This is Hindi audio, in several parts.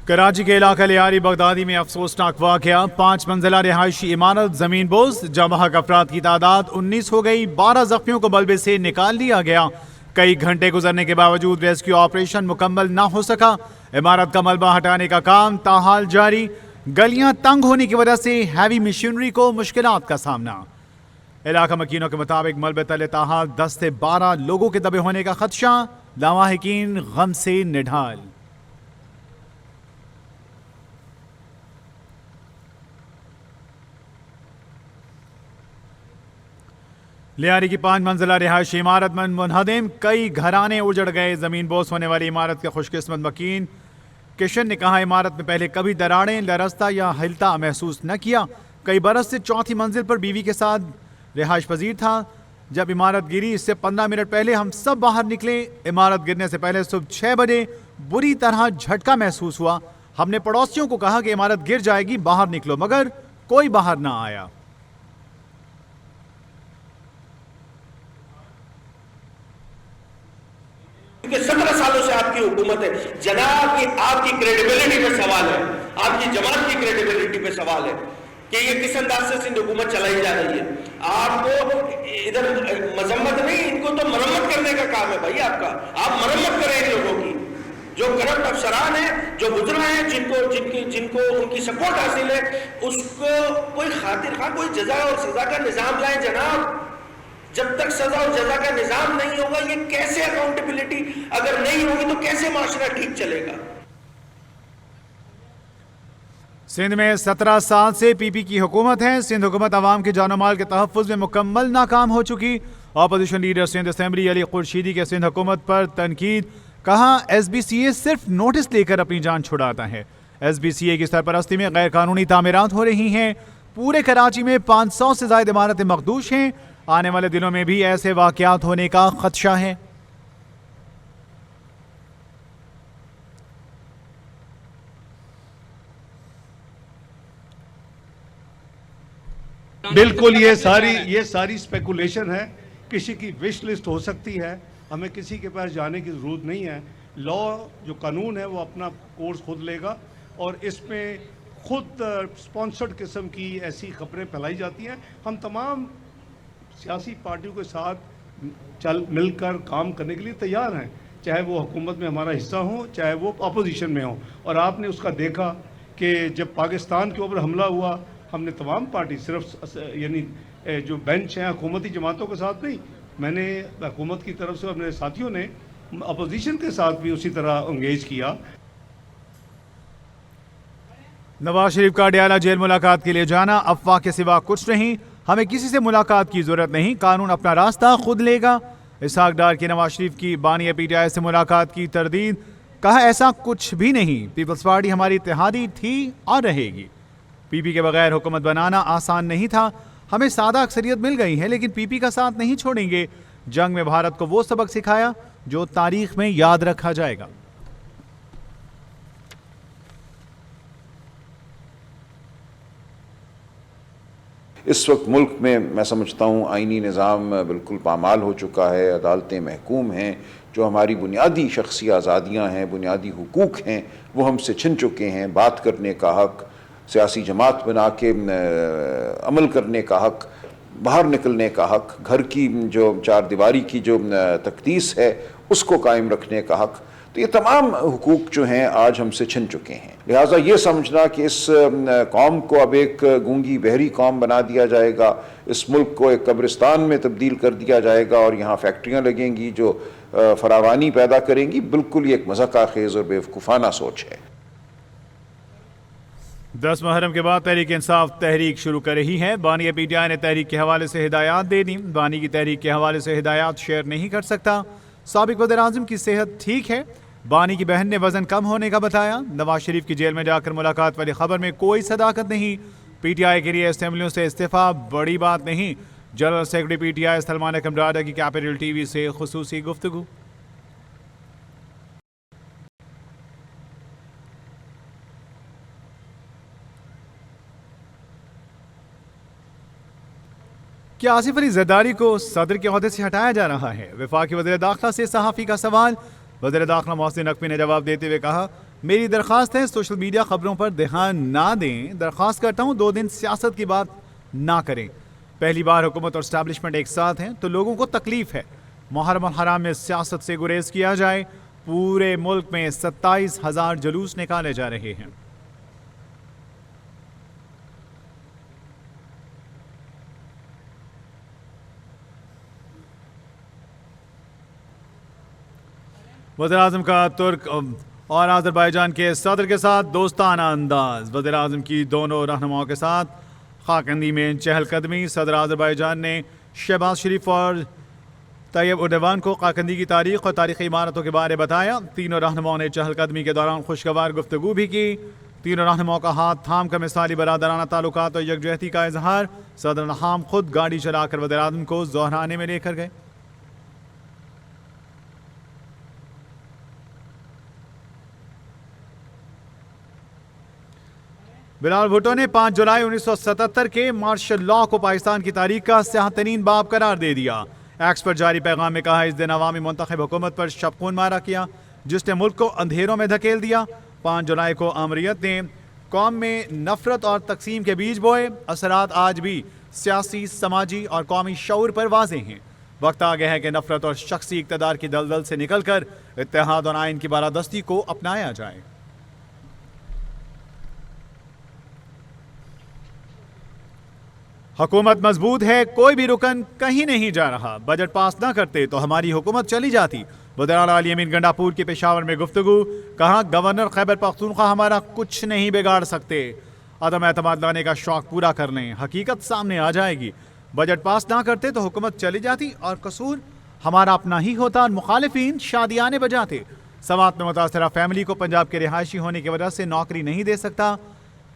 कराची के इलाका लियारी बगदादी में अफसोसनाक वाकया, 5 मंजिला रिहायशी इमारत जमीन बोझ, जमहक अफराद की तादाद 19 हो गई। 12 जख्मियों को मलबे से निकाल लिया गया। कई घंटे गुजरने के बावजूद रेस्क्यू ऑपरेशन मुकम्मल न हो सका। इमारत का मलबा हटाने का काम ताहाल जारी। गलियां तंग होने की वजह से हैवी मशीनरी को मुश्किलात का सामना। इलाका मकीनों के मुताबिक मलबे तले ताहाल 10 से 12 लोगों के दबे होने का खदशा। लावाहिकीन गम से निढाल। लियारी की 5 मंजिला रिहायशी इमारत में मुनहदम, कई घराने उजड़ गए। जमीन बोझ होने वाली इमारत के खुशकिस्मत मकीन किशन ने कहा, इमारत में पहले कभी दरारें, लरस्ता या हिलता महसूस न किया। कई बरस से चौथी मंजिल पर बीवी के साथ रिहाइश पजीर था। जब इमारत गिरी इससे 15 मिनट पहले हम सब बाहर निकले। इमारत गिरने से पहले सुबह 6 बजे बुरी तरह झटका महसूस हुआ। हमने पड़ोसियों को कहा कि इमारत गिर जाएगी, बाहर निकलो, मगर कोई बाहर ना आया। क्योंकि 17 सालों से आपकी हुकूमत है जनाब, की आपकी क्रेडिबिलिटी पे सवाल है, आपकी जमात की क्रेडिबिलिटी पे सवाल है कि ये किस अंदाज से सिंध हुकूमत चलाई जा रही है। आपको इधर मजम्मत नहीं, इनको तो मरम्मत करने का काम है भाई आपका। आप मरम्मत करें इन लोगों की, जो करप्ट अफसरान हैं, जो बुजुर्ग हैं, जिनको उनकी सपोर्ट हासिल है, उसको कोई खातिर खा, कोई जजा और सजा का निजाम लाए जनाब। जब तक सजा और जजा का निजाम नहीं होगा, ये कैसे अकाउंटेबिलिटी अगर नहीं होगी तो कैसे माशरा ठीक चलेगा। सिंध में 17 साल से पीपी की हुकूमत है। सिंध हुकूमत अवाम के जानो माल के तहफ़्फ़ुज़ में मुकम्मल नाकाम हो चुकी। Opposition leader Sindh assembly Ali Khurshidi के सिंध हुकूमत पर तनकीद। कहा, SBCA सिर्फ नोटिस लेकर अपनी जान छुड़ाता है। SBCA की सरपरस्ती में गैर कानूनी तामीरात हो रही हैं। पूरे कराची में 500 से ज़ायद इमारतें मखदूश हैं। आने वाले दिनों में भी ऐसे वाक़यात होने का खदशा है। बिल्कुल, ये सारी स्पेकुलेशन है। किसी की विश लिस्ट हो सकती है। हमें किसी के पास जाने की ज़रूरत नहीं है। लॉ जो कानून है वो अपना कोर्स खुद लेगा, और इसमें खुद स्पॉन्सर्ड किस्म की ऐसी खबरें फैलाई जाती हैं। हम तमाम सियासी पार्टियों के साथ मिलकर काम करने के लिए तैयार हैं, चाहे वो हुकूमत में हमारा हिस्सा हो, चाहे वो अपोजिशन में हो। और आपने उसका देखा कि जब पाकिस्तान के ऊपर हमला हुआ, हमने तमाम पार्टी, सिर्फ यानी जो बेंच हैं हुकूमती जमातों के साथ नहीं, मैंने हुकूमत की तरफ से अपने साथियों ने अपोजिशन के साथ भी उसी तरह इंगेज किया। नवाज शरीफ का अडयाला जेल मुलाकात के लिए जाना अफवाह के सिवा कुछ नहीं। हमें किसी से मुलाकात की जरूरत नहीं, कानून अपना रास्ता खुद लेगा। इसहाक डार की नवाज शरीफ की बानी PTI से मुलाकात की तरदीद। कहा, ऐसा कुछ भी नहीं, पीपल्स पार्टी हमारी इत्तेहादी थी और रहेगी। पीपी के बगैर हुकूमत बनाना आसान नहीं था। हमें सादा अक्सरियत मिल गई है, लेकिन पीपी का साथ नहीं छोड़ेंगे। जंग में भारत को वो सबक सिखाया जो तारीख में याद रखा जाएगा। इस वक्त मुल्क में मैं समझता हूँ आइनी निज़ाम बिल्कुल पामाल हो चुका है। अदालतें महकूम हैं। जो हमारी बुनियादी शख्सी आज़ादियाँ हैं, बुनियादी हुकूक हैं, वो हमसे छिन चुके हैं। बात करने का हक़, सियासी जमात बना के अमल करने का हक़, बाहर निकलने का हक़, घर की जो चार दीवारी की जो तकदीस है उसको कायम रखने का हक़, तो ये तमाम हुकूक जो हैं आज हमसे छिन चुके हैं। लिहाजा ये समझना कि इस कौम को अब एक गूंगी बहरी कौम बना दिया जाएगा, इस मुल्क को एक कब्रिस्तान में तब्दील कर दिया जाएगा और यहाँ फैक्ट्रियाँ लगेंगी जो फरावानी पैदा करेंगी, बिल्कुल ये एक मज़ाक़ाखेज़ और बेवकूफ़ाना सोच है। 10 मुहर्रम के बाद तहरीक इंसाफ तहरीक शुरू कर रही है। बानी PTI ने तहरीक के हवाले से हिदायत दे दी। बानी की तहरीक के हवाले से हिदायत शेयर नहीं कर सकता। साबिक वज़ीर-ए-आज़म की सेहत ठीक है। बानी की बहन ने वजन कम होने का बताया। नवाज शरीफ की जेल में जाकर मुलाकात वाली खबर में कोई सदाकत नहीं। PTI के लिए असेंबलियों से इस्तीफा बड़ी बात नहीं। जनरल सेक्रेटरी PTI सलमान अकरम डाडा की कैपिटल TV से खुसूसी गुफ्तगू। क्या आसिफ अली जरदारी को सदर के ओहदे से हटाया जा रहा है? वफाकी वज़ीर दाखिला से सहाफ़ी का सवाल। वज़ीर दाखिला मोहसिन नकवी ने जवाब देते हुए कहा, मेरी दरख्वास्त है सोशल मीडिया खबरों पर ध्यान ना दें। दरख्वास्त करता हूँ 2 दिन सियासत की बात ना करें। पहली बार हुकूमत और इस्टेब्लिशमेंट एक साथ हैं तो लोगों को तकलीफ है। मुहर्रम और हराम में सियासत से गुरेज किया जाए। पूरे मुल्क में 27,000 जुलूस निकाले जा रहे हैं। वज़ीर-ए-आज़म का तुर्क और अज़रबैजान के सदर के साथ दोस्ताना अंदाज। वज़ीर-ए-आज़म की दोनों रहनुमाओं के साथ खाकंदी में चहलकदमी। सदर अज़रबैजान ने शहबाज शरीफ और तैयब उर्दवान को खाकंदी की तारीख और तारीख़ी इमारतों के बारे बताया। तीनों रहनुमाओं ने चहलकदमी के दौरान खुशगवार गुफ्तगू भी की। तीनों रहनुमाओं का हाथ थाम कर मिसाली बरादराना ताल्लुकात और यकजहती का इजहार। सदर नहाम खुद गाड़ी चलाकर वज़ीर-ए-आज़म को ज़ोहराने में लेकर गए। बिलाल भुट्टो ने 5 जुलाई 1977 के मार्शल लॉ को पाकिस्तान की तारीख का स्याह-तरीन बाब करार दे दिया। एक्स पर जारी पैगाम में कहा, इस दिन अवामी मुंतखब हुकूमत पर शबखून मारा किया जिसने मुल्क को अंधेरों में धकेल दिया। 5 जुलाई को अमरीत ने कौम में नफरत और तकसीम के बीज बोए। असरात आज भी सियासी, समाजी और कौमी शऊर पर वाज़े हैं। वक्त आ गया है कि नफरत और शख्सी इक़्तिदार की दलदल से निकल कर इत्तेहाद और आइन की बालादस्ती को अपनाया जाए। हुकूमत मजबूत है, कोई भी रुकन कहीं नहीं जा रहा। बजट पास ना करते तो हमारी हुकूमत चली जाती। वज़ीर-ए-आला अली अमीन गंडापुर के पेशावर में गुफ्तगू। कहा, गवर्नर खैबर पख्तूनख्वा हमारा कुछ नहीं बिगाड़ सकते। अदम एतमाद लाने का शौक पूरा कर लें, हकीकत सामने आ जाएगी। बजट पास ना करते तो हुकूमत चली जाती और कसूर हमारा अपना ही होता और मुखालिफिन शादियाने बजाते। समात में मुतासरा फैमिली को पंजाब के रिहायशी होने की वजह से नौकरी नहीं दे सकता।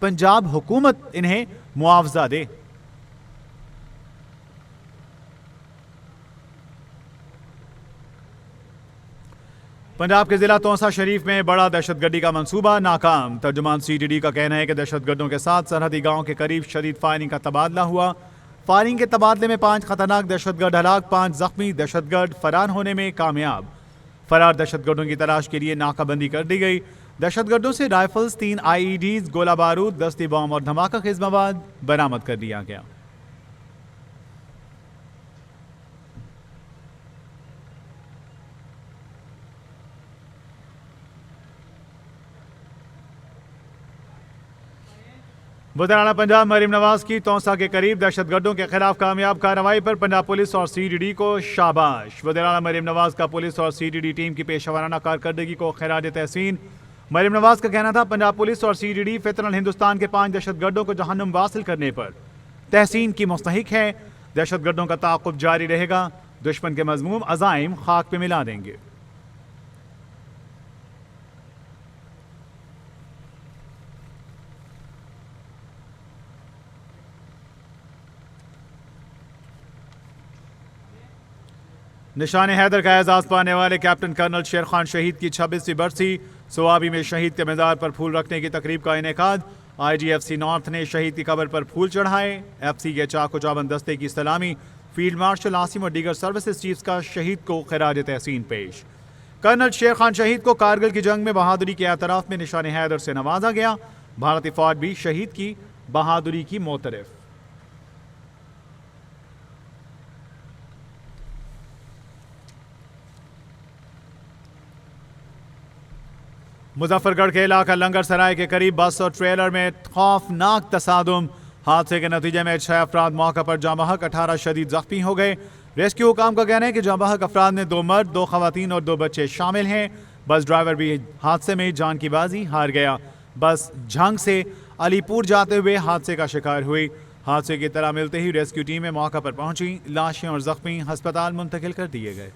पंजाब हुकूमत इन्हें मुआवजा दे। पंजाब के जिला तौसा शरीफ में बड़ा दहशतगर्दी का मंसूबा नाकाम। तर्जुमान CTD का कहना है कि दहशतगर्दों के साथ सरहदी गांव के करीब शदीद फायरिंग का तबादला हुआ। फायरिंग के तबादले में 5 खतरनाक दहशतगर्द हलाक, 5 जख्मी। दहशतगर्द फरार होने में कामयाब। फरार दहशतगर्दों की तलाश के लिए नाकाबंदी कर दी गई। दहशतगर्दों से राइफल्स, 3 IEDs, गोला बारूद, दस्ती बम और धमाका खेज मवाद बरामद कर लिया गया। वज़ीर-ए-आला पंजाब मरीम नवाज की तौसा के करीब दहशतगर्दों के खिलाफ कामयाब कार्रवाई पर पंजाब पुलिस और CTD को शाबाश। वज़ीर-ए-आला मरीम नवाज का पुलिस और CTD टीम की पेशेवराना कारकर्दगी को खिराज तहसीन। मरीम नवाज का कहना था, पंजाब पुलिस और CTD फितरन हिंदुस्तान के 5 दहशतगर्दों को जहन्नुम वासिल करने पर तहसीन की मुस्तहिक है। दहशतगर्दों का ताक़ुब जारी रहेगा। दुश्मन के मज़मूम अज़ाइम खाक पे मिला देंगे। निशान हैदर का एजाज पाने वाले कैप्टन कर्नल शेर खान शहीद की 26वीं बरसी। सोआबी में शहीद के मज़ार पर फूल रखने की तकरीब का इनेकाद। IGFC नॉर्थ ने शहीद की कब्र पर फूल चढ़ाए। FC के चाको चौबंद दस्ते की सलामी। फील्ड मार्शल आसिम और दीगर सर्विसेज चीफ्स का शहीद को खिराज तहसीन पेश। कर्नल शेर खान शहीद को कारगिल की जंग में बहादुरी के एतराफ़ में निशान हैदर से नवाजा गया। भारतीय फौज भी शहीद की बहादुरी की मोतरफ। मुजफ्फरगढ़ के इलाका लंगर सराय के करीब बस और ट्रेलर में खौफनाक तसादुम। हादसे के नतीजे में 6 अफराद मौका पर जाँ बहक, 18 शदीद जख्मी हो गए। रेस्क्यू हुकाम का कहना है कि जाँ बहक अफराद में 2 मर्द, 2 खवातीन और 2 बच्चे शामिल हैं। बस ड्राइवर भी हादसे में जान की बाजी हार गया। बस झंग से अलीपुर जाते हुए हादसे का शिकार हुई। हादसे की इत्तला मिलते ही रेस्क्यू टीमें मौका पर पहुंची। लाशें और जख्मी अस्पताल मुंतकिल कर दिए गए।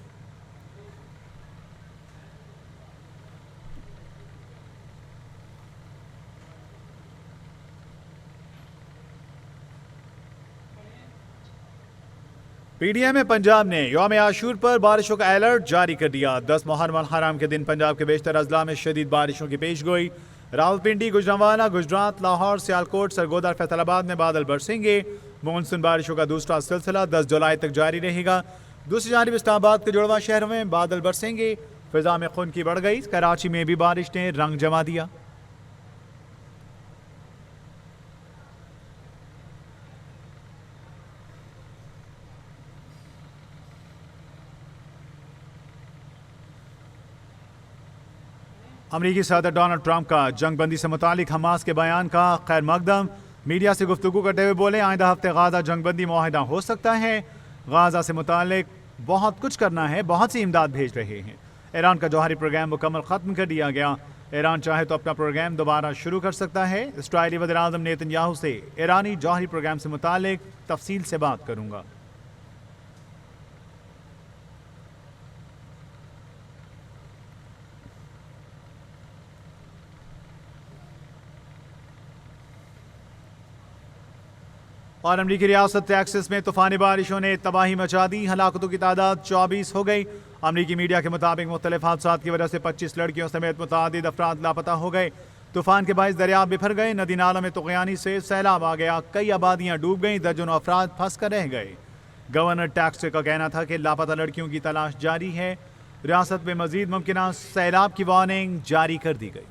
PDM में पंजाब ने यौम आशूर पर बारिशों का अलर्ट जारी कर दिया। 10 मुहर्रम हराम के दिन पंजाब के बेशतर अजला में शदीद बारिशों की पेशगोई। रावलपिंडी, गुजरांवाला, गुजरात, लाहौर, सियालकोट, सरगोदा और फैसलाबाद में बादल बरसेंगे। मानसून बारिशों का दूसरा सिलसिला 10 जुलाई तक जारी रहेगा। दूसरी जानिब इस्लामाबाद के जुड़वा शहरों में बादल बरसेंगे। फिजा में खुनकी बढ़ गई। कराची में भी बारिश ने रंग जमा दिया। अमरीकी सदर डोनाल्ड ट्रंप का जंगबंदी से मुतालिक हमास के बयान का खैर मकदम। मीडिया से गुफ्तगू करते हुए बोले, आइंदा हफ्ते गाजा जंगबंदी मुआहिदा हो सकता है। गाजा से मुतालिक बहुत कुछ करना है, बहुत सी इमदाद भेज रहे हैं। ईरान का जौहरी प्रोग्राम मुकम्मल ख़त्म कर दिया गया। ईरान चाहे तो अपना प्रोग्राम दोबारा शुरू कर सकता है। इस्राईली वज़ीर-ए-आज़म नेतन्याहू से ईरानी जौहरी प्रोग्राम से मुतालिक तफसील से बात करूँगा। और अमरीकी रियासत टेक्सास में तूफानी बारिशों ने तबाही मचा दी। हलाकतों की तादाद 24 हो गई। अमरीकी मीडिया के मुताबिक मुख्तलिफ हादसात की वजह से 25 लड़कियों समेत मुतअद्दिद अफराद लापता हो गए। तूफान के बाइस दरिया बिफर गए। नदी नाला में तुग़यानी से सैलाब आ गया। कई आबादियां डूब गईं। दर्जनों अफराद फंस कर रह गए। गवर्नर टेक्सास का कहना था कि लापता लड़कियों की तलाश जारी है। रियासत में मजीद मुमकिन सैलाब की वार्निंग जारी कर दी गई।